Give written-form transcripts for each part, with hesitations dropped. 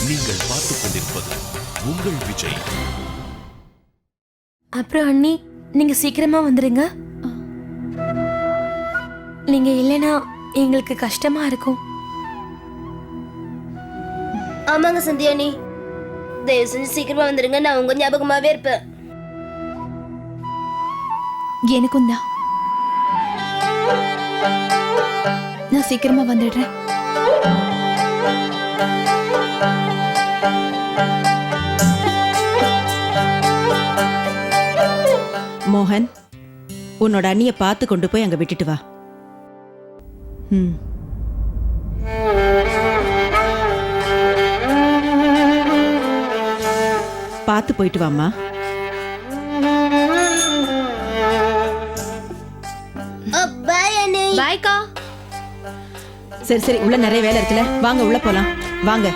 நீங்கள் பார்த்துக் கொண்டிருப்பது உங்கள் விஜய். அப்புறம் அண்ணி, நீங்க சீக்கிரமா வந்துருங்க. நீங்க இல்லைன்னா எங்களுக்கு கஷ்டமா இருக்கும். ஆமாங்க சந்தியா நீ தயவு செஞ்சு சீக்கிரமா வந்துருங்க. நான் உங்க ஞாபகமாவே இருப்பேன். எனக்கும் தான். நான் சீக்கிரமா வந்துடுறேன். மோகன், உன்னோட அண்ணிய பார்த்து கொண்டு போய் அங்க விட்டுட்டு வா. பார்த்து போயிட்டு வாம்மா. பாய் அண்ணி. பாய்க்கா. சரி சரி, உள்ள நிறைய வேலை இருக்குல்ல, வாங்க உள்ள போலாம் வாங்க.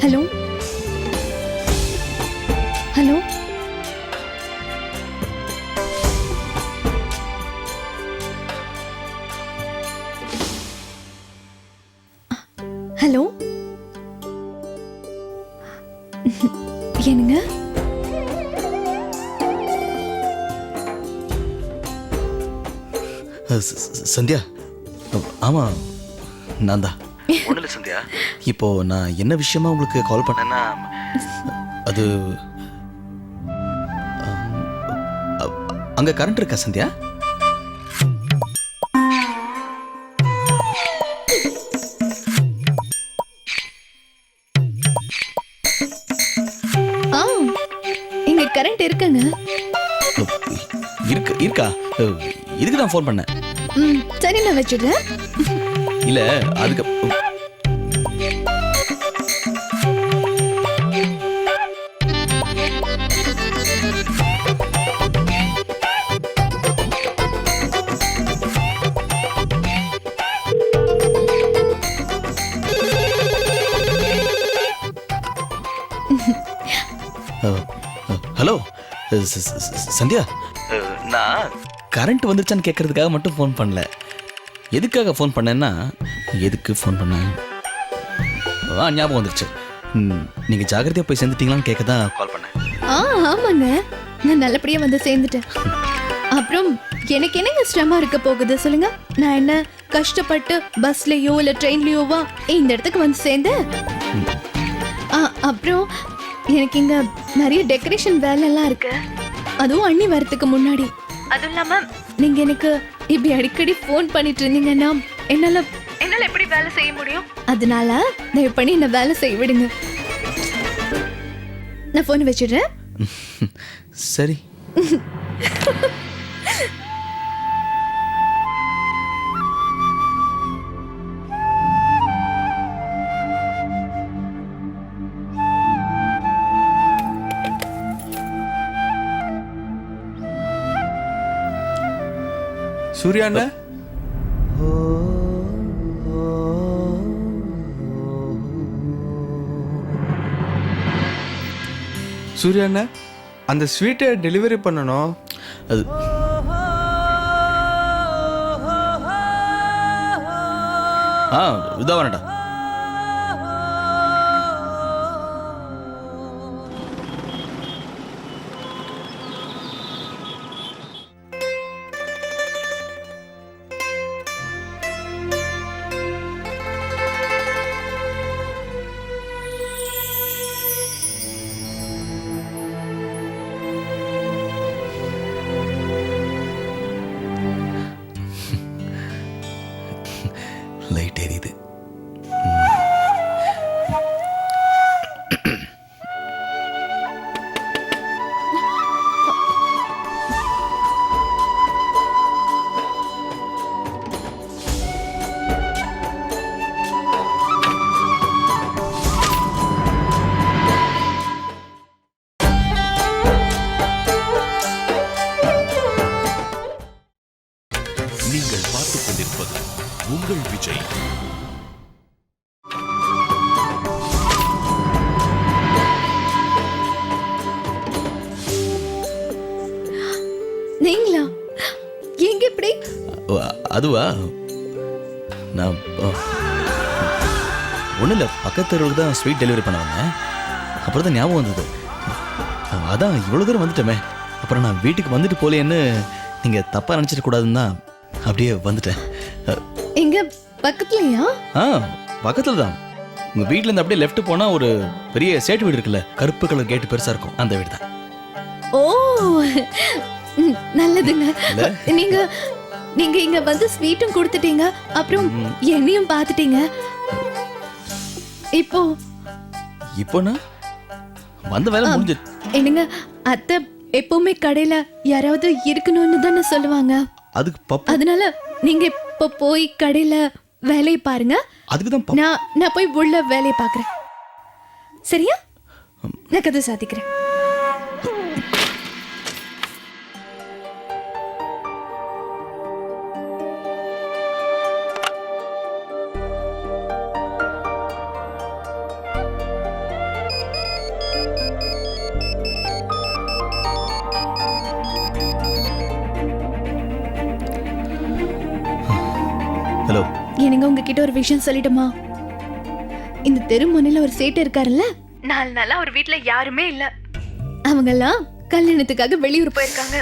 Hello hello. ஹலோ. என்னங்க? சந்தியா, ஆமா நான் தான். ஒன்றும் இல்லை சந்தியா, இப்போ நான் என்ன விஷயமா உங்களுக்கு கால் பண்ணேன்னா, அது அங்க கரண்ட் இருக்கா சந்தியா? இங்க கரண்ட் இருக்குங்க. இருக்கா? இதுக்கு தான் ஃபோன் பண்ணேன். சரி, நான் வச்சிடுறேன். இல்ல அதுக்கு ஹலோ சந்தியா, நான் கரண்ட் வந்துருச்சான்னு கேட்கறதுக்காக மட்டும் ஃபோன் பண்ணல. எதுக்காக ஃபோன் பண்ணேன்னா, எதுக்கு ஃபோன் பண்ணேன் ஞாபகம் வந்துருச்சு. நீங்கள் ஜாகிரதையாக போய் சேர்ந்துட்டீங்களான்னு கேட்க தான் கால் பண்ணேன். ஆமாங்க, நான் நல்லபடியா வந்து சேர்ந்துட்டேன். அப்புறம் எனக்கு என்னங்க சிரமம் இருக்க போகுது சொல்லுங்க? நான் என்ன கஷ்டப்பட்டு பஸ்லயோ இல்ல ட்ரெயின்லயோவா இந்த இடத்துக்கு வந்து சேர்ந்தேன்? அப்புறம் எனக்கு இங்க நிறைய டெக்கரேஷன் வேலை எல்லாம் இருக்கு, அதுவும் அண்ணி வரதுக்கு முன்னாடி. அதுவும் இல்லாம நீங்க எனக்கு இப்படி அடிக்கடி ஃபோன் பண்ணிட்டு இருந்தீங்கன்னா என்னால எப்படி வேலை செய்ய முடியும்? அதனால தயவு பண்ணி என்ன வேலை செய்ய விடுங்க. நான் ஃபோன் வச்சிடுறேன். சரி. சூர்யா அண்ணா, சூர்யா அண்ணா, அந்த ஸ்வீட்டை டெலிவரி பண்ணணும். அது இதான் வரடா. லைட் எரியுது. நீங்கள் பார்த்துக் கொண்டிருப்பது உங்கள் விஜய். நீங்களா? எங்க இப்படி? அதுவா, நான் ஒன்றும் இல்லை, பக்கத்து தெருவுக்கு தான் ஸ்வீட் டெலிவரி பண்ண வந்தேன். அப்புறம் தான் ஞாபகம் வந்தது. அதான் இவ்வளோ தூரம் வந்துட்டோமே, அப்புறம் நான் வீட்டுக்கு வந்துட்டு போலேன்னு நீங்கள் தப்பாக நினச்சிட கூடாதுன்னு தான் அப்படியே வந்துட்டேன். எங்க பக்கத்துலயா? பக்கத்தில் தான். உங்கள் வீட்டிலேருந்து அப்படியே லெஃப்ட் போனால் ஒரு பெரிய சேட்டு வீடு இருக்குல்ல, கருப்பு கலர் கேட்டு பெருசாக இருக்கும், அந்த வீடு தான். ஓ, நல்லதுங்க. நீங்க நீங்க இங்க வந்து ஸ்வீட்டும் கொடுத்துட்டீங்க, அப்புறம் என்னையும் பார்த்துட்டீங்க. இப்போனா வந்த வேலை முடிஞ்சு. என்னங்க, அத்தை எப்பவுமே கடையில யாராவது இருக்கணும்னு தானே சொல்லுவாங்க. அதுக்கு பப்பு, அதனால நீங்க இப்போ போய் கடையில வேலையை பாருங்க. அதுக்கு தான் நான் போய் உள்ள வேலையை பார்க்கறேன். சரியா? நான் கதை சாதிக்கிறேன். ஹலோ, எனக்கு உங்ககிட்ட ஒரு விஷயம் சொல்லிடுமா? இந்த தெரு முனையில ஒரு சேட்டு இருக்காருல்ல, 4 நாளா ஒரு வீட்ல யாருமே இல்ல. அவங்க எல்லாம் கல்யாணத்துக்காக வெளியூர் போயிருக்காங்க.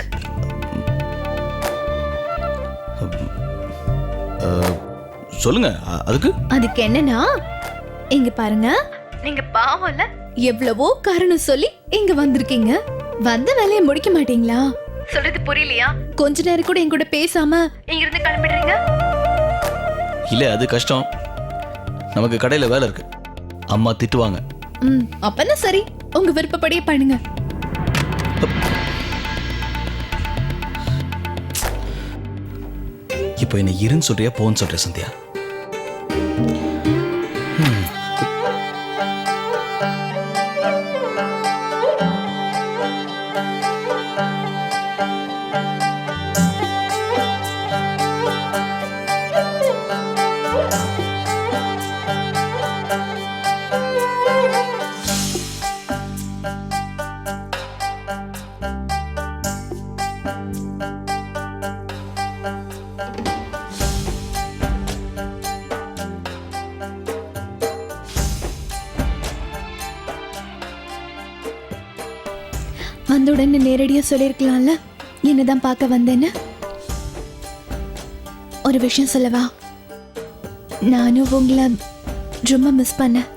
சொல்லுங்க. அதுக்கு என்னன்னா, இங்க பாருங்க, நீங்க பாவம்ல எவ்வளவோ காரணம் சொல்லி இங்க வந்திருக்கீங்க. வந்த வேலையை முடிக்க மாட்டீங்களா? சொல்றது புரியலையா? கொஞ்ச நேரம் கூட என் கூட பேசாம இங்க இருந்து கிளம்பிடுறீங்க. இல்ல, அது கஷ்டம். நமக்கு கடையில வேலை இருக்கு, அம்மா திட்டுவாங்க. அப்பனா சரி, உங்க விருப்பப்படியே பண்ணுங்க. இப்போ என்ன இருன்னு சொல்றியா போன்னு சொல்றியா சந்தியா? வந்த உடனே நேரடியா சொல்லிருக்கலாம்ல என்னதான் பார்க்க வந்தேன்னு. ஒரு விஷயம் சொல்லவா, நானும் உங்களை ரொம்ப மிஸ் பண்ணேன்.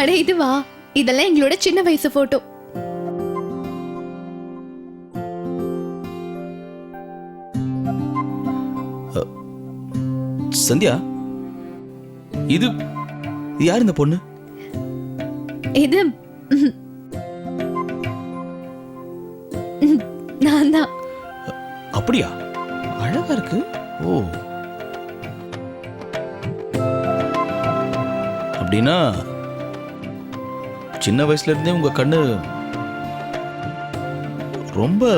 அட இதுவா, இதெல்லாம் எங்களோட சின்ன வயசு போட்டோ. சந்தியா, இது யார் இந்த பொண்ணு? இது நான் தான். அப்படியா? அழகா இருக்கு. ஓ, அப்படின்னா சின்ன வயசுல இருந்தே உங்க கண்ணு ரொம்ப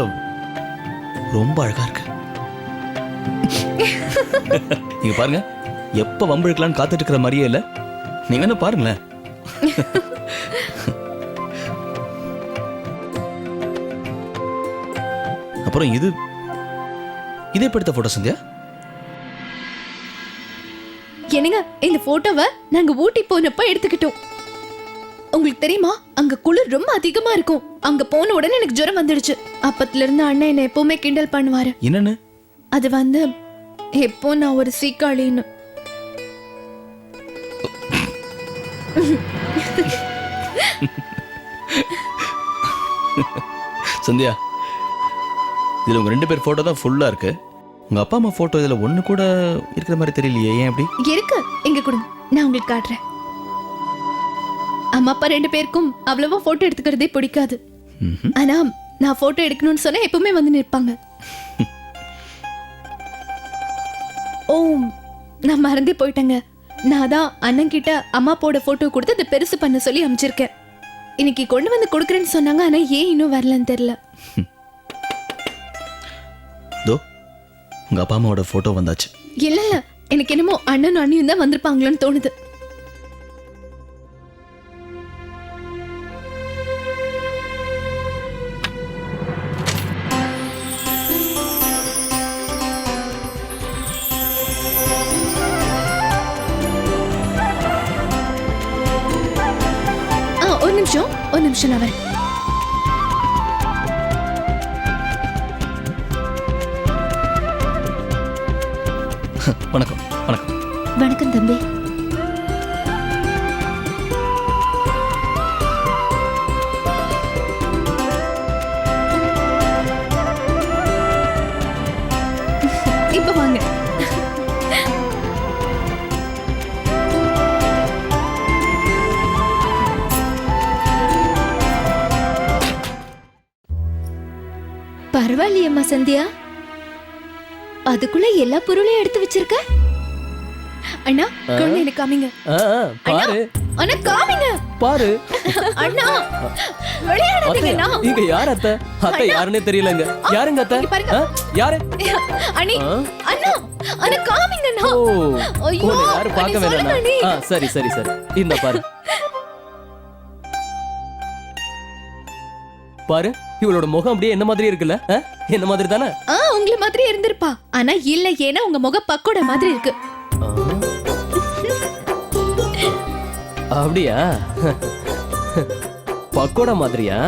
ரொம்ப அழகா இருக்கு. நீங்க பாருங்க, எப்ப வம்பு எடுக்கலான்னு காத்துட்டு இருக்கிற மாதிரியே இல்ல. நீங்க என்ன பாருங்களேன். அப்புறம் இது எப்ப எடுத்த போட்டோ சந்தியா? என்னங்க, இந்த போட்டோவை நாங்க ஊட்டி போனப்ப எடுத்துக்கிட்டோம். உங்களுக்கு தெரியுமா, அங்க குளிர் ரொம்ப அதிகமா இருக்கும். அங்க போன உடனே எனக்கு ஜுரம் வந்துடுச்சு. அப்பத்துல இருந்து அண்ணன் என்ன எப்பவுமே கிண்டல் பண்ணுவாரு. என்னன்னு? அது வந்து எப்போ நான் ஒரு சீக்காளின்னு. சந்தியா, இதுல உங்க 2 பேர் போட்டோ தான் ஃபுல்லா இருக்கு. உங்க அப்பா அம்மா போட்டோ இதுல ஒண்ணு கூட இருக்கிற மாதிரி தெரியலையே, ஏன் அப்படி? இருக்கு, இங்க கொடுங்க, நான் உங்களுக்கு காட்டுறேன். அம்மா அப்பா 2 பேருக்கும் அவ்வளவா போட்டோ எடுத்துக்கிறதே பிடிக்காது. ஆனா நான் போட்டோ எடுக்கணும்னு சொன்னா எப்பவுமே வந்து நிற்பாங்க. ஓ, நான் மறந்தே போயிட்டேங்க. நான் தான் அண்ணன் கிட்ட அம்மா போட போட்டோ கொடுத்து அதை பெருசு பண்ண சொல்லி அமைச்சிருக்கேன். இன்னைக்கு கொண்டு வந்து கொடுக்குறேன்னு சொன்னாங்க, ஆனா ஏன் இன்னும் வரலன்னு தெரியல. தோ உங்க அப்பா அம்மாவோட போட்டோ வந்தாச்சு. இல்ல இல்ல, எனக்கு என்னமோ அண்ணனும் அண்ணியும் தான் வந்திருப்பாங்களோன்னு தோணுது. ஒரு நிமிஷம் நான் வரேன். வணக்கம். வணக்கம். வணக்கம் தம்பி. இப்ப வாங்க. பரவாயில்லையம்மா சந்தியா, அதுக்குள்ள எல்லா பொருளையும் எடுத்து வச்சிருக்க. அண்ணா, கொண்டு எனக்கு காமிங்க. பாரு அண்ணா, காமிங்க. பாரு. அண்ணா, விளையாடாதீங்கண்ணா. இங்க யார் அத்தை? அத்தை யாருன்னே தெரியலங்க. யாருங்க அத்தை? இங்க பாருங்க. யாரு? அண்ணி, அண்ணா, அண்ணா காமிங்கண்ணா. ஓ, ஐயோ, உன்னை யாரும் பார்க்க அண்ணி, சொல்லுங்க அண்ணி. வேணாம். சரி சரி சரி, இந்த பாரு. பாரு, இவளோட முகம் அப்படியே என்ன மாதிரி இருக்குல்ல? என்ன மாதிரி தானே? உங்களை மாதிரி இருந்திருப்பா. ஆனா இல்ல, ஏன்னா உங்க முகம் பக்கோடா மாதிரி இருக்கு. அப்படியா? பக்கோடா மாதிரியா?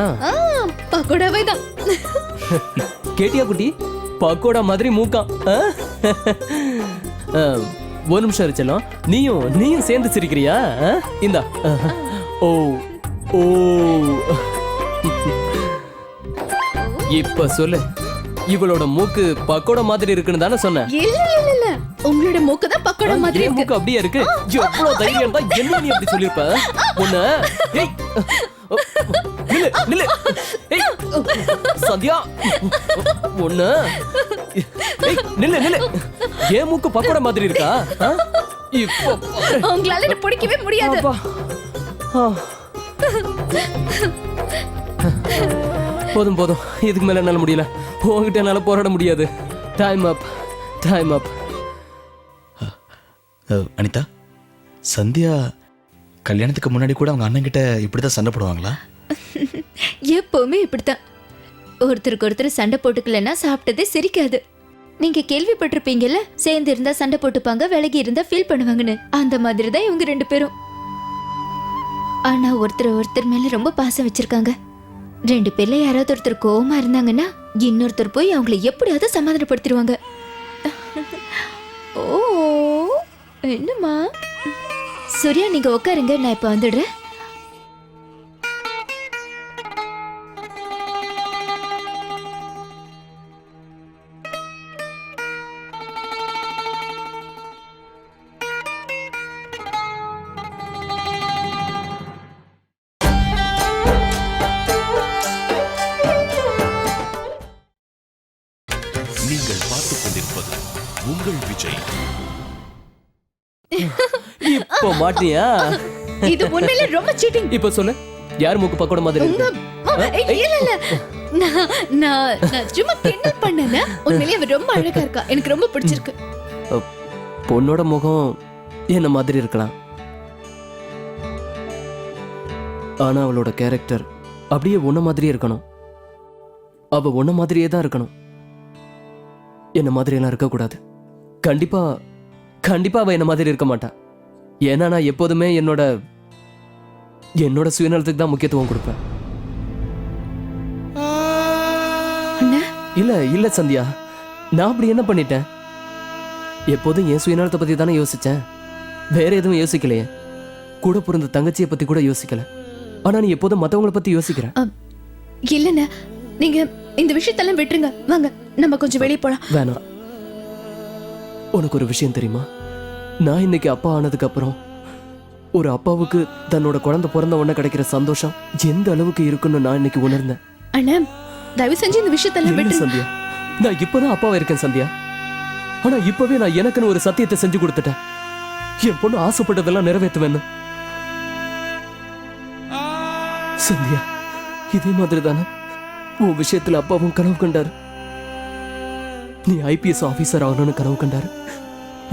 பக்கோடாவே தான். கேட்டியா குட்டி? பக்கோடா மாதிரி மூக்காம். ஒரு நிமிஷம் இருச்சலாம். நீயும் சேர்ந்து சிரிக்கிறியா? இந்தா. ஓ ஓ, இப்ப சொல்லு, இவளோட மூக்கு பக்கோடா மாதிரி இருக்குன்னு தானே சொன்ன? இல்ல இல்ல இல்ல, உங்களோட மூக்கு தான் பக்கோடா மாதிரி என் இருக்கு. மூக்கு அப்படியே இருக்கு. எவ்வளவு தைரியம் தான் என்ன நீ அப்படி சொல்லிருப்ப? உன்னை ஏய் நில்லு நில்லு. ஏய் சந்தியா உன்னை ஏய் நில்லு நில்லு. என் மூக்கு பக்கோடா மாதிரி இருக்கா? ஆ? இப்போ பாரு. உங்களால என்ன பிடிக்கவே முடியாது. அப்பா. ஆ. போதும் போதும், இதுக்கு மேல என்னால முடியல. உங்ககிட்ட என்னால போராட முடியாது. Time up, time up. Anitha, Sandhya கல்யாணத்துக்கு முன்னாடி கூட அவங்க அண்ணன் கிட்ட இப்படிதான் சண்டை போடுவாங்களா? எப்பவுமே இப்படித்தான். ஒருத்தருக்கு ஒருத்தர் சண்டை போட்டுக்கலன்னா சாப்பிட்டதே சிரிக்காது. நீங்க கேள்விப்பட்டிருப்பீங்கல்ல, சேர்ந்து இருந்தா சண்டை போட்டுப்பாங்க, விலகி இருந்தா ஃபீல் பண்ணுவாங்கன்னு. அந்த மாதிரி தான் இவங்க 2 பேரும். ஆனா ஒருத்தர் மேல ரொம்ப பாசம் வச்சிருக்காங்க. 2 பேர்ல யாராவது ஒருத்தர் கோவமா இருந்தாங்கன்னா இன்னொருத்தர் போய் அவங்கள எப்படியாவது சமாதானப்படுத்திடுவாங்க. ஓ என்னம்மா? சூர்யா, நீங்க உட்காருங்க, நான் இப்ப வந்துடுறேன். நீங்கள் பார்த்துக் கொண்டிருப்பது உங்கள் விஜய். இப்போ மாட்டியா? இது உண்மையில ரொம்ப சீட்டிங். இப்போ சொல்லு, யார் மூக்கு பக்கோடா மாதிரி இருக்கு? இல்ல நான் சும்மா கிண்டல் பண்ணல. உண்மையிலேயே அவ ரொம்ப அழகா இருக்கா. எனக்கு ரொம்ப பிடிச்சிருக்கு. பொண்ணோட முகம் என்ன மாதிரி இருக்கலாம், ஆனா அவளோட கேரக்டர் அப்படியே உன்ன மாதிரியே இருக்கணும். அவ உன்ன மாதிரியே தான் இருக்கணும், என்ன மாதிரி எல்லாம் இருக்க கூடாது. கண்டிப்பா கண்டிப்பா அவ என்ன மாதிரி இருக்க மாட்டா. ஏன்னா நான் எப்போதுமே என்னோட சுயநலத்துக்கு தான் முக்கியத்துவம் கொடுப்பேன். இல்ல இல்ல சந்தியா, நான் அப்படி என்ன பண்ணிட்டேன்? எப்போதும் என் சுயநலத்தை பத்தி தானே யோசிச்சேன், வேற எதுவும் யோசிக்கலையே. கூட பிறந்த தங்கச்சியை பத்தி கூட யோசிக்கல. ஆனா நீ எப்போதும் மத்தவங்கள பத்தி யோசிக்கிற. இல்லண்ணா, நீங்க இந்த விஷயத்தெல்லாம் விட்டுருங்க. வாங்க நம்ம கொஞ்சம் வெளியே போலாம். வேணாம். உனக்கு ஒரு விஷயம் தெரியுமா? நான் இன்னைக்கு அப்பா ஆனதுக்கு அப்புறம் ஒரு அப்பாவுக்கு தன்னோட குழந்தை பிறந்த உடனே கிடைக்கிற சந்தோஷம் எந்த அளவுக்கு இருக்குன்னு நான் இன்னைக்கு உணர்ந்தேன். அண்ணா, தயவு செஞ்சு இந்த விஷயத்தெல்லாம் இல்ல விட்டு. சந்தியா, நான் இப்பதான் அப்பாவா இருக்கேன் சந்தியா. ஆனா இப்பவே நான் எனக்குன்னு ஒரு சத்தியத்தை செஞ்சு கொடுத்துட்டேன். என் பொண்ணு ஆசைப்பட்டதெல்லாம் நிறைவேற்றுவேன்னு. சந்தியா, இதே மாதிரி தானே உன் விஷயத்துல அப்பாவும் கனவு கண்டாரு. நீ IPS ஆபீசர் ஆகணும்னு கனவு கண்டாரு.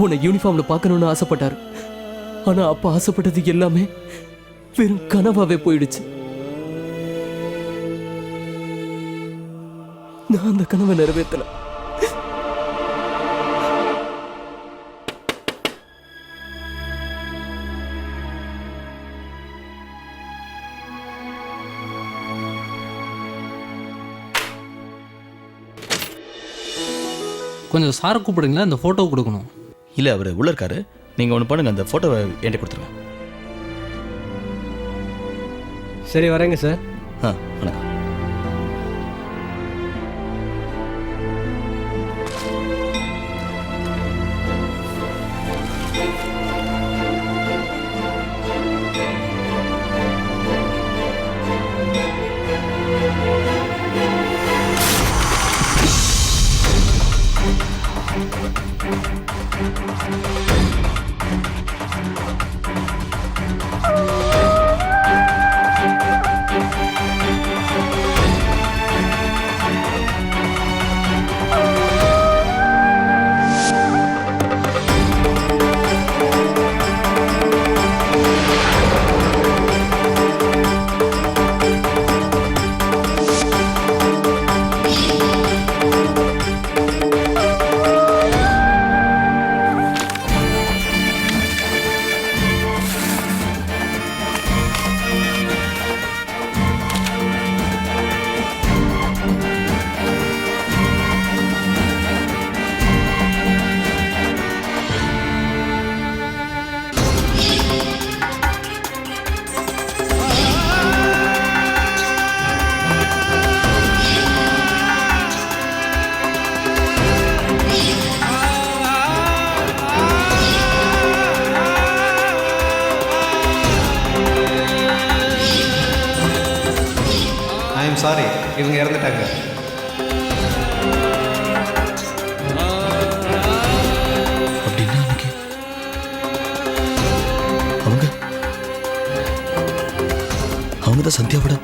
உன்னை யூனிஃபார்ம்ல பார்க்கணும்னு ஆசைப்பட்டாரு. ஆனா அப்பா ஆசைப்பட்டது எல்லாமே வெறும் கனவாவே போயிடுச்சு. நான் அந்த கனவை நிறைவேற்றல. கொஞ்சம் சாரை கூப்பிடுங்களேன், இந்த ஃபோட்டோ கொடுக்கணும். இல்லை, அவர் உள்ள இருக்காரு. நீங்கள் ஒன்று பண்ணுங்க, அந்த ஃபோட்டோவை என்கிட்ட கொடுத்துருங்க. சரி, வரேங்க சார். வணக்கம். சாரி, இவங்க இறந்துட்டாங்க. அப்படின்னா அன்னைக்கு அவங்க தான் சந்தியாவோட